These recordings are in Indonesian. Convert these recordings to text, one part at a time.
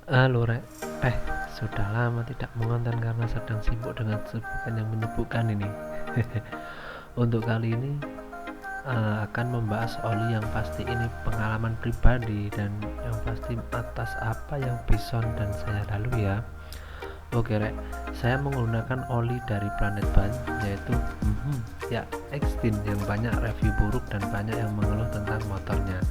Halo Rek, sudah lama tidak mengonten karena sedang sibuk dengan kesibukan yang menyibukkan ini. Untuk kali ini akan membahas oli yang pasti ini pengalaman pribadi dan yang pasti atas apa yang Bison dan saya lalui ya. Oke Rek, saya menggunakan oli dari Planet Ban yaitu ya Extin yang banyak review buruk dan banyak yang mengeluh tentang motornya.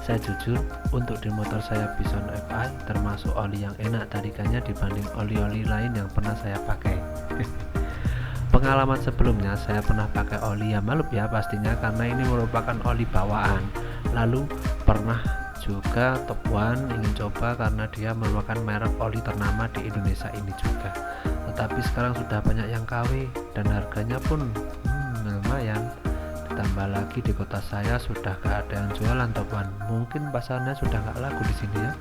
Saya jujur, untuk di motor saya Bison FI termasuk oli yang enak tarikannya dibanding oli-oli lain yang pernah saya pakai. Pengalaman sebelumnya saya pernah pakai oli Yamalup ya pastinya, karena ini merupakan oli bawaan. Lalu pernah juga Top One ingin coba karena dia merupakan merek oli ternama di Indonesia ini juga. Tetapi sekarang sudah banyak yang KW dan harganya pun lumayan. Tambah lagi di kota saya sudah gak ada yang jualan Top One, mungkin pasarnya sudah gak laku di sini ya.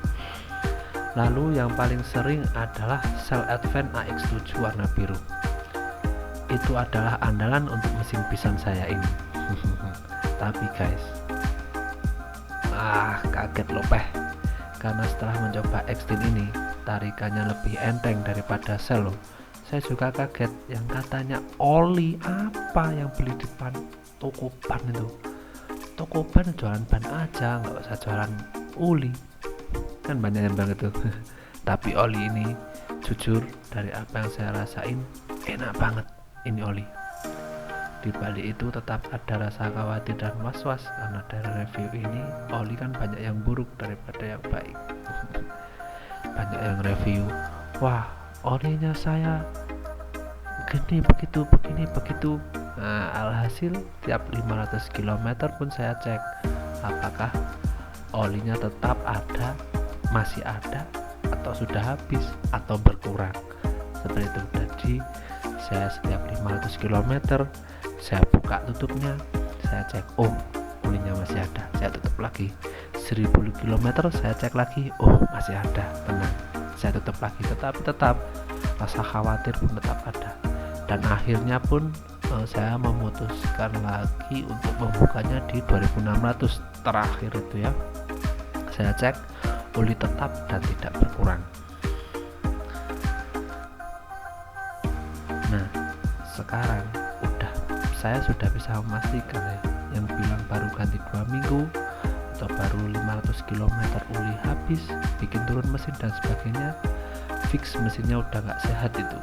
Lalu yang paling sering adalah Shell Advent AX7 warna biru. Itu adalah andalan untuk mesin Bison saya ini. Tapi guys, kaget loh karena setelah mencoba Extin ini tarikannya lebih enteng daripada Shell loh. Saya juga kaget yang katanya oli apa yang beli di toko ban itu. Toko ban jualan ban aja, nggak usah jualan oli, kan banyak yang bilang gitu. Tapi oli ini jujur dari apa yang saya rasain enak banget ini oli. Di balik itu tetap ada rasa khawatir dan was-was karena dari review ini oli kan banyak yang buruk daripada yang baik. Banyak yang review, wah olinya saya begini begitu. Nah, alhasil tiap 500 km pun saya cek apakah olinya tetap ada, masih ada, atau sudah habis atau berkurang seperti itu. Jadi saya setiap 500 km saya buka tutupnya, saya cek, oh olinya masih ada, saya tutup lagi. 1000 km saya cek lagi, oh masih ada, tenang, saya tutup lagi. Tetapi tetap rasa khawatir pun tetap ada, dan akhirnya pun saya memutuskan lagi untuk membukanya di 2600 terakhir itu ya. Saya cek oli tetap dan tidak berkurang. Nah sekarang saya sudah bisa memastikan ya, yang bilang baru ganti 2 minggu atau baru 500 km oli habis, bikin turun mesin dan sebagainya, fix mesinnya udah gak sehat itu.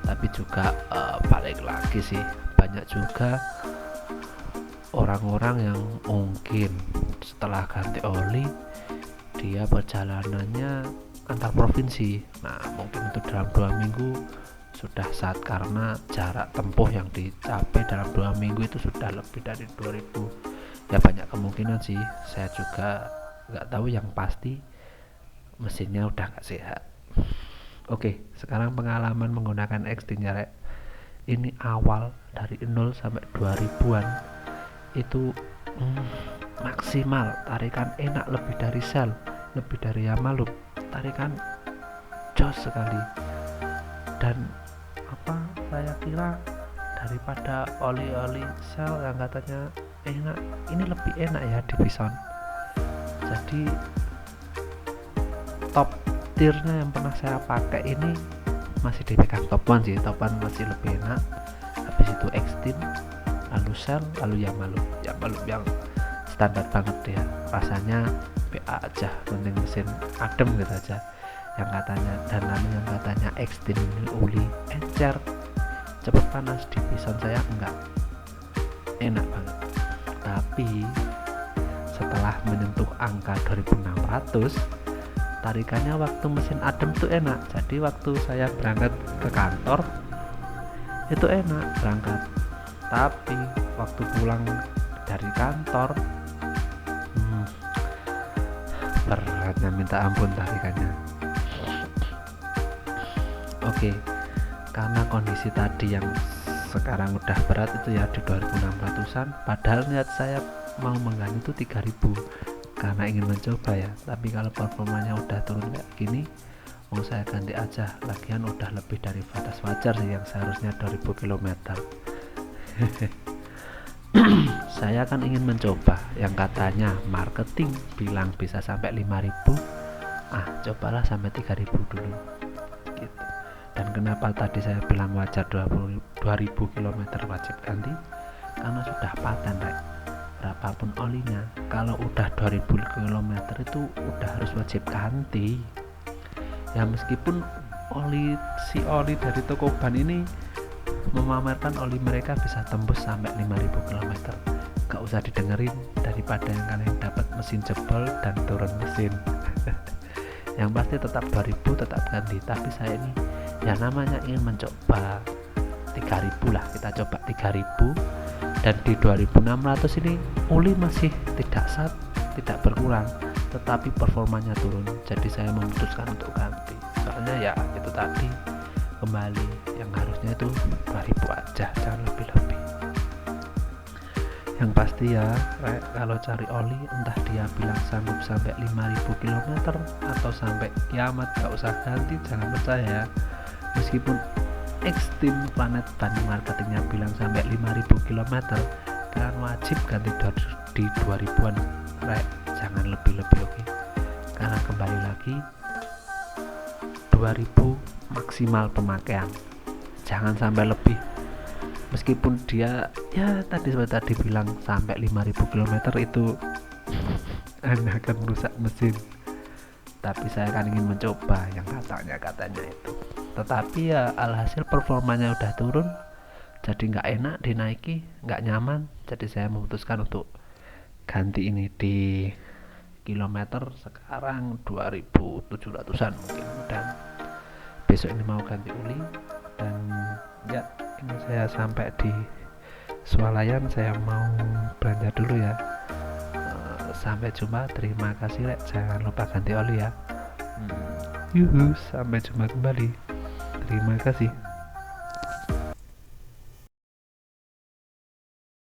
Tapi juga balik lagi sih, banyak juga orang-orang yang mungkin setelah ganti oli dia perjalanannya antar provinsi. Nah mungkin itu dalam 2 minggu sudah saat, karena jarak tempuh yang dicapai dalam 2 minggu itu sudah lebih dari 2000 ya. Banyak kemungkinan sih, saya juga nggak tahu yang pasti mesinnya udah nggak sehat. Oke, sekarang pengalaman menggunakan Extin ya Rek. Ini awal dari 0 sampai 2000-an itu maksimal, tarikan enak, lebih dari Shell, lebih dari Yamalup, tarikan jos sekali. Dan saya kira daripada oli-oli Shell yang katanya enak, ini lebih enak ya di Bison. Jadi top tiernya yang pernah saya pakai ini masih dipegang Top One sih. Top One masih lebih enak, habis itu Extin, lalu Shell, lalu Yamalup yang standar banget ya, rasanya BA aja, penting mesin adem gitu aja yang katanya. Dan lalu yang katanya Extin ini oli encer, cepet panas, di Bison saya enggak, enak banget. Tapi setelah menyentuh angka 2600 tarikannya waktu mesin adem tuh enak. Jadi waktu saya berangkat ke kantor itu enak berangkat, tapi waktu pulang dari kantor beratnya minta ampun tarikannya. Oke, karena kondisi tadi yang sekarang udah berat itu ya di 2600-an, padahal niat saya mau mengganti itu 3000 karena ingin mencoba ya. Tapi kalau performanya udah turun kayak gini, mau saya ganti aja, lagian udah lebih dari batas wajar sih, yang seharusnya 2000 km. Saya kan ingin mencoba yang katanya marketing bilang bisa sampai 5000, cobalah sampai 3000 dulu gitu. Dan kenapa tadi saya bilang wajar 2000 km wajib ganti, karena sudah paten Rek. Berapapun olinya, kalau udah 2000 km itu udah harus wajib ganti ya. Meskipun oli dari toko ban ini memamerkan oli mereka bisa tembus sampai 5000 km, gak usah didengerin, daripada yang kalian dapat mesin jebol dan turun mesin. Yang pasti tetap 2000 tetap ganti. Tapi saya ini ya namanya ingin mencoba 3000 lah, kita coba 3000, dan di 2600 ini oli masih tidak berkurang, tetapi performanya turun. Jadi saya memutuskan untuk ganti, soalnya ya itu tadi, kembali yang harusnya itu 2000 aja, jangan lebih-lebih. Yang pasti ya kalau cari oli, entah dia bilang sanggup sampai 5000 km atau sampai kiamat gak usah ganti, jangan percaya ya. Meskipun Extreme Planet Ban marketingnya bilang sampai 5000 km, kalian wajib ganti di 2000-an jangan lebih-lebih, oke? Karena kembali lagi 2000 maksimal pemakaian, jangan sampai lebih. Meskipun dia ya seperti tadi bilang sampai 5000 km itu Anda akan merusak mesin, tapi saya kan ingin mencoba yang katanya itu. Tetapi ya alhasil performanya udah turun, jadi nggak enak dinaiki, nggak nyaman. Jadi saya memutuskan untuk ganti ini di kilometer sekarang 2700-an mungkin, dan besok ini mau ganti oli. Dan ya ini saya sampai di swalayan, saya mau belanja dulu ya. Sampai jumpa, terima kasih Rek, jangan lupa ganti oli ya. Yuhu, sampai jumpa kembali, terima kasih.